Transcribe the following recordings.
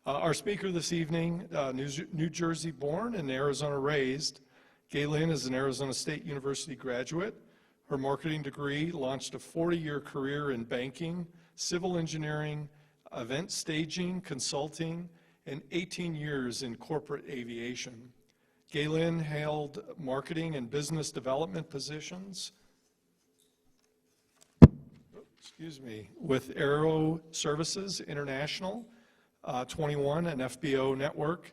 Our speaker this evening, New Jersey born and Arizona raised, Gaye Lyn is an Arizona State University graduate. Her marketing degree launched a 40-year career in banking, civil engineering, event staging, consulting, and 18 years in corporate aviation. Gaye Lyn held marketing and business development positions with Aero Services International, 21 and FBO Network,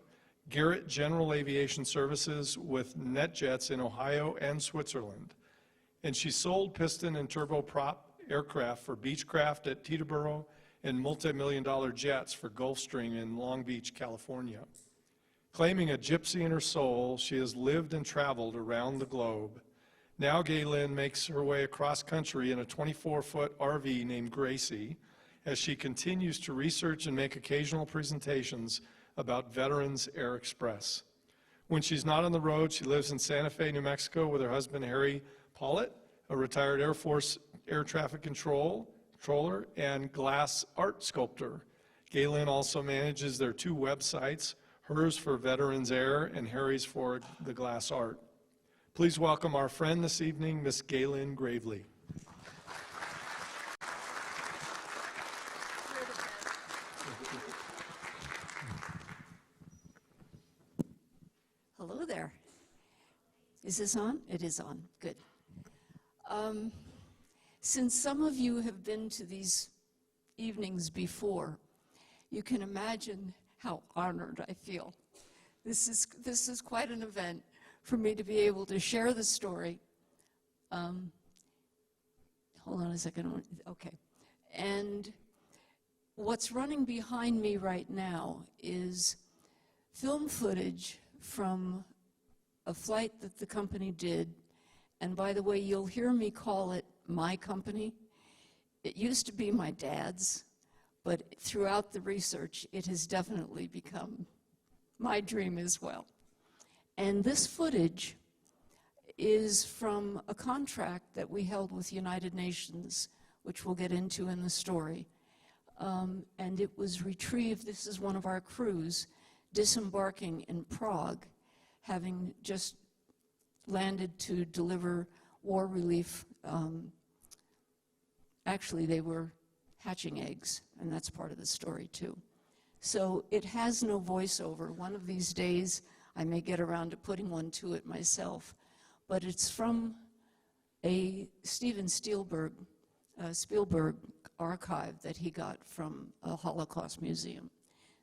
Garrett General Aviation Services with NetJets in Ohio and Switzerland. And she sold piston and turboprop aircraft for Beechcraft at Teterboro and multi-million-dollar jets for Gulfstream in Long Beach, California. Claiming a gypsy in her soul, she has lived and traveled around the globe. Now Gaye Lyn makes her way across country in a 24-foot RV named Gracie as she continues to research and make occasional presentations about Veterans Air Express. When she's not on the road, she lives in Santa Fe, New Mexico with her husband, Harry Pollitt, a retired Air Force air traffic controller and glass art sculptor. Gaye Lyn also manages their two websites, hers for Veterans Air and Harry's for the glass art. Please welcome our friend this evening, Miss Gaye Lyn Gravely. Hello there. Is this on? It is on. Good. Since some of you have been to these evenings before, you can imagine how honored I feel. This is quite an event for me to be able to share the story. Hold on a second. Okay. And what's running behind me right now is film footage from a flight that the company did. And by the way, you'll hear me call it my company. It used to be my dad's, but throughout the research, it has definitely become my dream as well. And this footage is from a contract that we held with United Nations, which we'll get into in the story. And it was retrieved, this is one of our crews, disembarking in Prague, having just landed to deliver war relief. Actually, they were hatching eggs, and that's part of the story too. So it has no voiceover. One of these days, I may get around to putting one to it myself, but it's from a Steven Spielberg archive that he got from a Holocaust museum.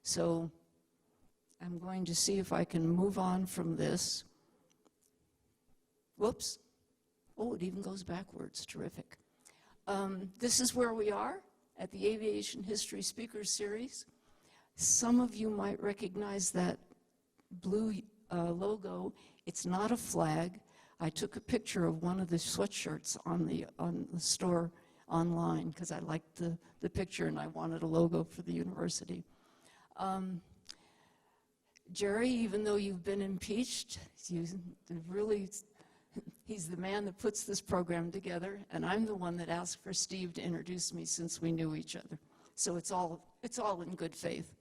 So I'm going to see if I can move on from this. Whoops. Oh, it even goes backwards. Terrific. This is where we are at the Aviation History Speakers Series. Some of you might recognize that blue logo. It's not a flag. I took a picture of one of the sweatshirts on the store online because I liked the picture and I wanted a logo for the university. Jerry, even though you've been impeached, he's the man that puts this program together, and I'm the one that asked for Steve to introduce me since we knew each other. So it's all in good faith.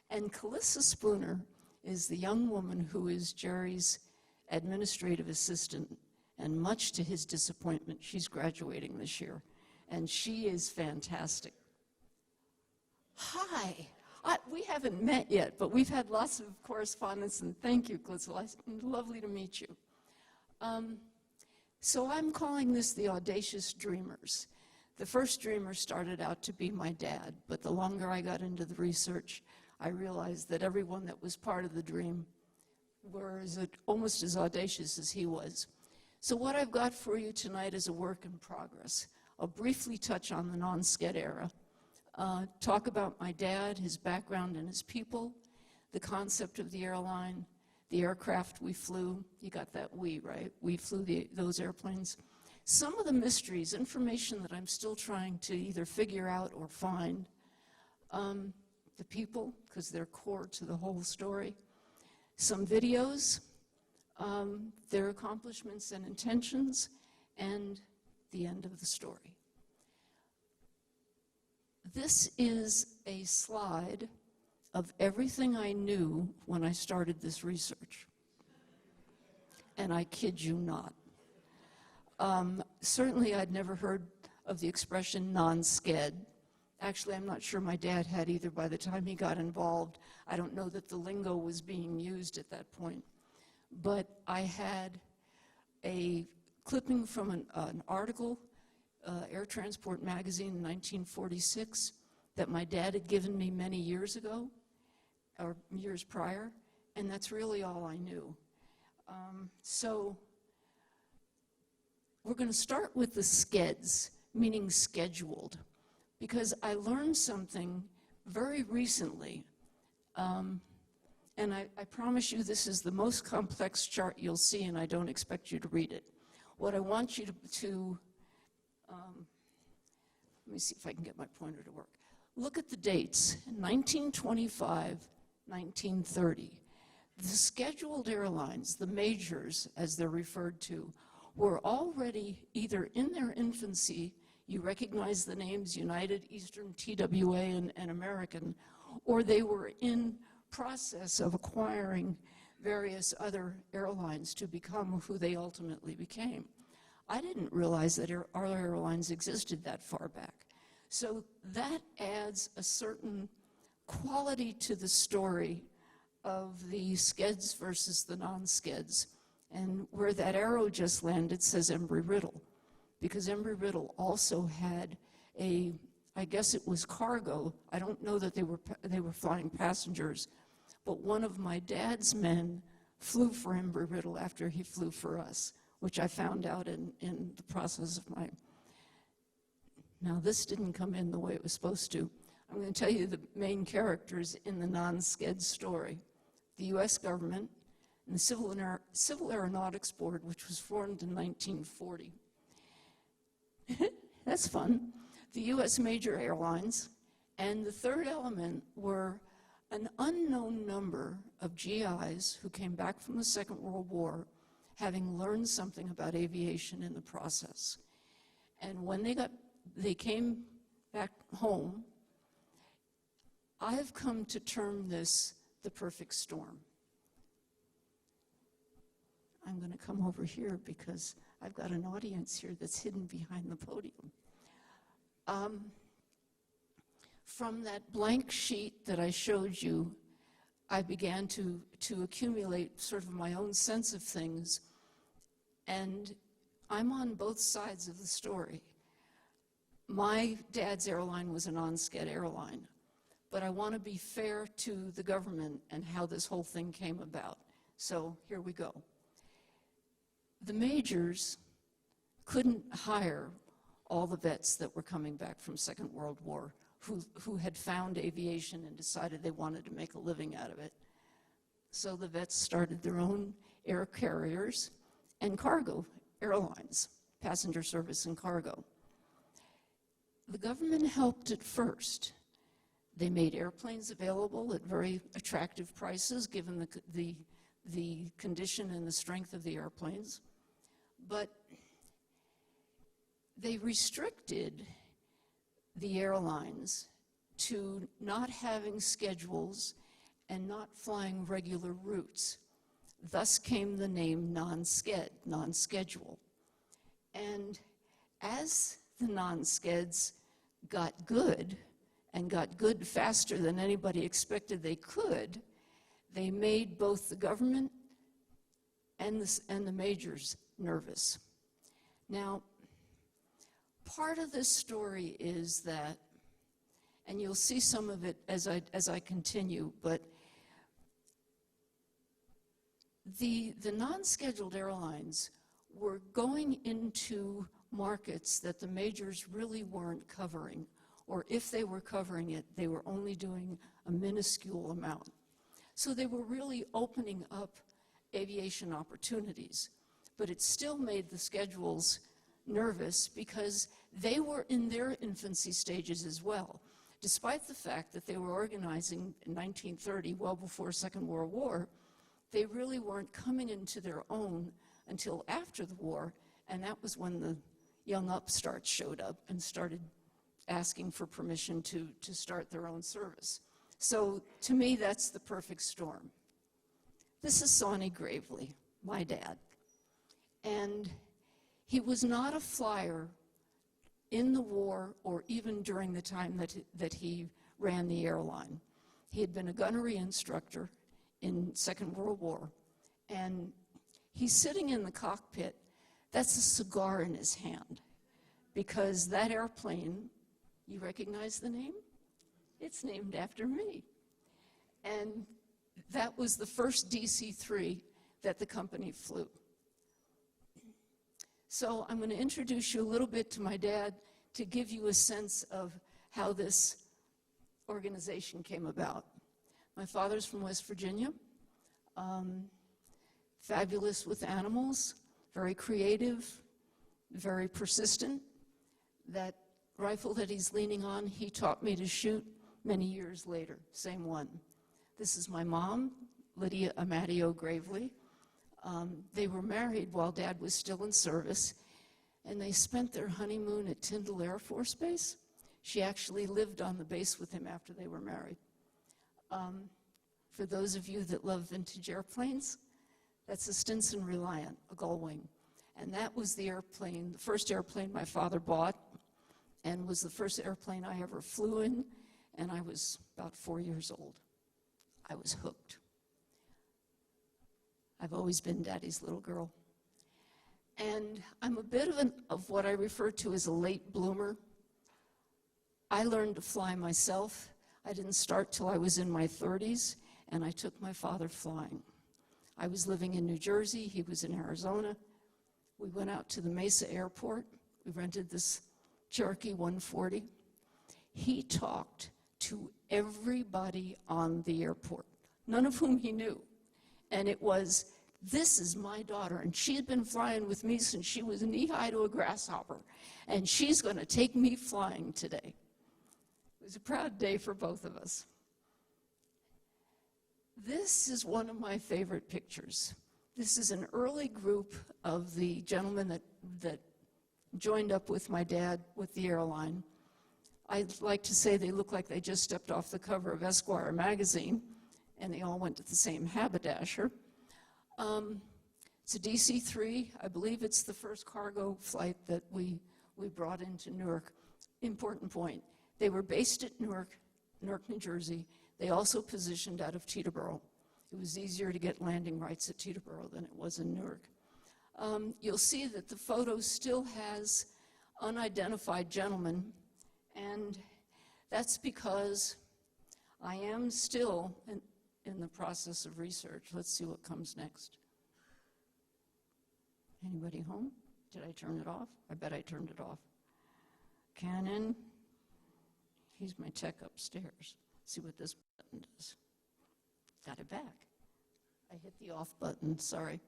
And Calissa Spooner is the young woman who is Jerry's administrative assistant, and much to his disappointment, she's graduating this year, and she is fantastic. Hi. We haven't met yet, but we've had lots of correspondence, and thank you, Calissa. Lovely to meet you. So I'm calling this the Audacious Dreamers. The first dreamer started out to be my dad, but the longer I got into the research, I realized that everyone that was part of the dream were almost as audacious as he was. So what I've got for you tonight is a work in progress. I'll briefly touch on the Non-Sked era, talk about my dad, his background and his people, the concept of the airline, the aircraft we flew. You got that we, right? We flew those airplanes. Some of the mysteries, information that I'm still trying to either figure out or find. The people, because they're core to the whole story. Some videos, their accomplishments and intentions, and the end of the story. This is a slide of everything I knew when I started this research. And I kid you not. Certainly I'd never heard of the expression non-sked. Actually, I'm not sure my dad had either by the time he got involved. I don't know that the lingo was being used at that point. But I had a clipping from an article, Air Transport magazine in 1946, that my dad had given me many years ago, or years prior, and that's really all I knew. So we're going to start with the skeds, meaning scheduled, because I learned something very recently, and I promise you this is the most complex chart you'll see, and I don't expect you to read it. What I want you to let me see if I can get my pointer to work. Look at the dates, 1925, 1930. The scheduled airlines, the majors as they're referred to, were already either in their infancy, you recognize the names United, Eastern, TWA, and American, or they were in process of acquiring various other airlines to become who they ultimately became. I didn't realize that our airlines existed that far back. So that adds a certain quality to the story of the skeds versus the non-skeds. And where that arrow just landed says Embry-Riddle, because Embry-Riddle also had I guess it was cargo. I don't know that they were flying passengers, but one of my dad's men flew for Embry-Riddle after he flew for us, which I found out in the process of my. Now this didn't come in the way it was supposed to. I'm going to tell you the main characters in the non-sked story. The U.S. government and the Civil Aeronautics Board, which was formed in 1940. That's fun. The U.S. major airlines, and the third element were an unknown number of GIs who came back from the Second World War having learned something about aviation in the process. And when they came back home, I've come to term this the perfect storm. I'm going to come over here because I've got an audience here that's hidden behind the podium. From that blank sheet that I showed you, I began to accumulate sort of my own sense of things, and I'm on both sides of the story. My dad's airline was a non-sked airline, but I want to be fair to the government and how this whole thing came about. So here we go. The majors couldn't hire all the vets that were coming back from Second World War who had found aviation and decided they wanted to make a living out of it. So the vets started their own air carriers and cargo airlines, passenger service and cargo. The government helped at first. They made airplanes available at very attractive prices given the condition and the strength of the airplanes. But they restricted the airlines to not having schedules and not flying regular routes. Thus came the name non-sked, non-schedule. And as the non-skeds got good, and got good faster than anybody expected they could, they made both the government and the majors nervous. Now, part of this story is that, and you'll see some of it as I continue, but the non-scheduled airlines were going into markets that the majors really weren't covering, or if they were covering it, they were only doing a minuscule amount. So they were really opening up aviation opportunities, but it still made the schedules nervous because they were in their infancy stages as well. Despite the fact that they were organizing in 1930, well before Second World War, they really weren't coming into their own until after the war, and that was when the young upstarts showed up and started asking for permission to start their own service. So to me, that's the perfect storm. This is Saunie Gravely, my dad. And he was not a flyer in the war or even during the time that he ran the airline. He had been a gunnery instructor in Second World War. And he's sitting in the cockpit. That's a cigar in his hand. Because that airplane, you recognize the name? It's named after me. And that was the first DC-3 that the company flew. So I'm going to introduce you a little bit to my dad to give you a sense of how this organization came about. My father's from West Virginia, fabulous with animals, very creative, very persistent. That rifle that he's leaning on, he taught me to shoot many years later, same one. This is my mom, Lydia Amadio Gravely. They were married while Dad was still in service, and they spent their honeymoon at Tyndall Air Force Base. She actually lived on the base with him after they were married. For those of you that love vintage airplanes, that's a Stinson Reliant, a Gullwing. And that was the airplane, the first airplane my father bought, and was the first airplane I ever flew in, and I was about 4 years old. I was hooked. I've always been Daddy's little girl. And I'm a bit of what I refer to as a late bloomer. I learned to fly myself. I didn't start till I was in my 30s, and I took my father flying. I was living in New Jersey. He was in Arizona. We went out to the Mesa Airport. We rented this Cherokee 140. He talked to everybody on the airport, none of whom he knew. And it was, this is my daughter, and she had been flying with me since she was knee-high to a grasshopper, and she's going to take me flying today. It was a proud day for both of us. This is one of my favorite pictures. This is an early group of the gentlemen that joined up with my dad with the airline. I like to say they look like they just stepped off the cover of Esquire magazine, and they all went to the same haberdasher. It's a DC-3. I believe it's the first cargo flight that we brought into Newark. Important point. They were based at Newark, New Jersey. They also positioned out of Teterboro. It was easier to get landing rights at Teterboro than it was in Newark. You'll see that the photo still has unidentified gentlemen, and that's because I am still in the process of research. Let's see what comes next. Anybody home? Did I turn it off? I bet I turned it off. Canon. He's my tech upstairs. See what this button does. Got it back. I hit the off button, sorry.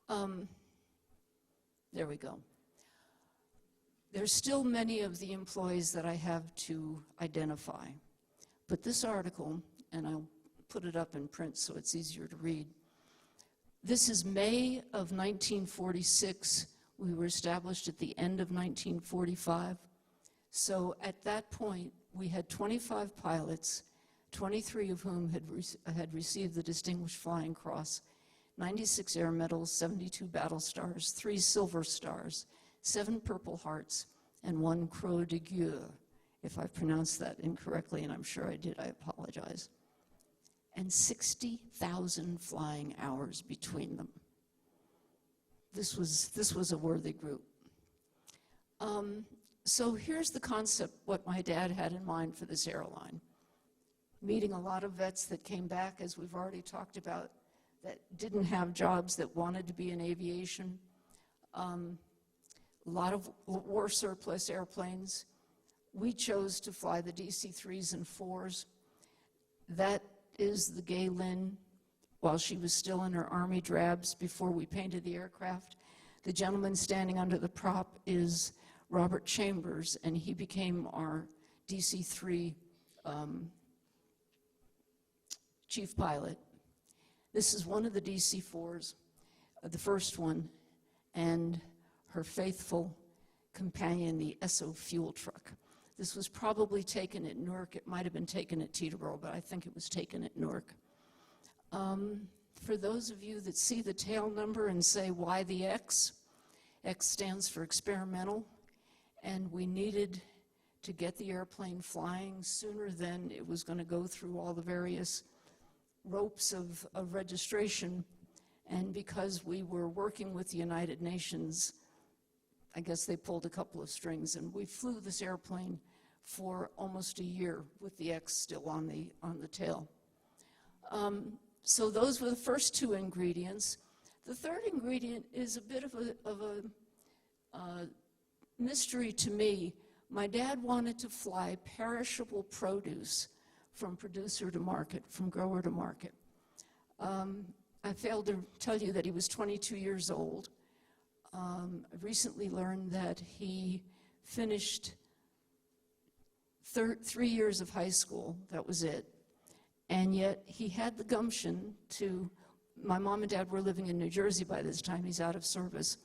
There we go. There's still many of the employees that I have to identify. But this article, and I'll put it up in print so it's easier to read. This is May of 1946. We were established at the end of 1945. So at that point, we had 25 pilots, 23 of whom had received the Distinguished Flying Cross, 96 Air Medals, 72 Battle Stars, 3 Silver Stars, 7 Purple Hearts, and 1 Croix de Gueux. If I pronounced that incorrectly, and I'm sure I did, I apologize. And 60,000 flying hours between them. This was a worthy group. So here's the concept, what my dad had in mind for this airline. Meeting a lot of vets that came back, as we've already talked about, that didn't have jobs, that wanted to be in aviation. A lot of war surplus airplanes. We chose to fly the DC-3s and 4s. That is the Gaye Lyn, while she was still in her Army drabs before we painted the aircraft. The gentleman standing under the prop is Robert Chambers, and he became our DC-3 chief pilot. This is one of the DC-4s, the first one, and her faithful companion, the Esso fuel truck. This was probably taken at Newark. It might have been taken at Teterboro, but I think it was taken at Newark. For those of you that see the tail number and say, why the X? X stands for experimental, and we needed to get the airplane flying sooner than it was going to go through all the various ropes of registration. And because we were working with the United Nations, I guess they pulled a couple of strings, and we flew this airplane for almost a year with the X still on the tail. So those were the first two ingredients. The third ingredient is a bit of a mystery to me. My dad wanted to fly perishable produce from producer to market, from grower to market. I failed to tell you that he was 22 years old. I recently learned that he finished 3 years of high school. That was it. And yet he had the gumption to, my mom and dad were living in New Jersey by this time, he's out of service.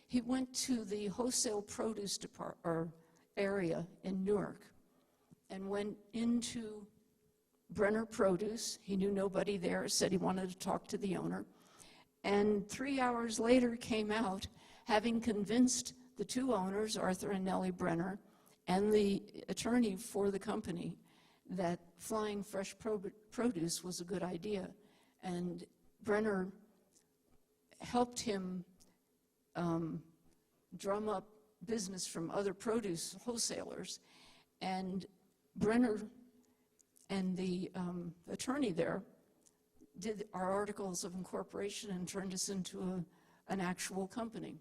He went to the wholesale produce area in Newark and went into Brenner Produce. He knew nobody there, said he wanted to talk to the owner. And 3 hours later came out, having convinced the two owners, Arthur and Nellie Brenner, and the attorney for the company, that flying fresh produce was a good idea. And Brenner helped him drum up business from other produce wholesalers. And Brenner and the attorney there did our articles of incorporation and turned us into an actual company.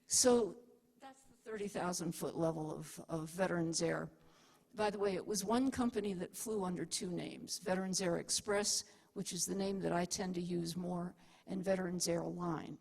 So that's the 30,000-foot level of Veterans Air. By the way, it was one company that flew under two names, Veterans Air Express, which is the name that I tend to use more, and Veterans Airline.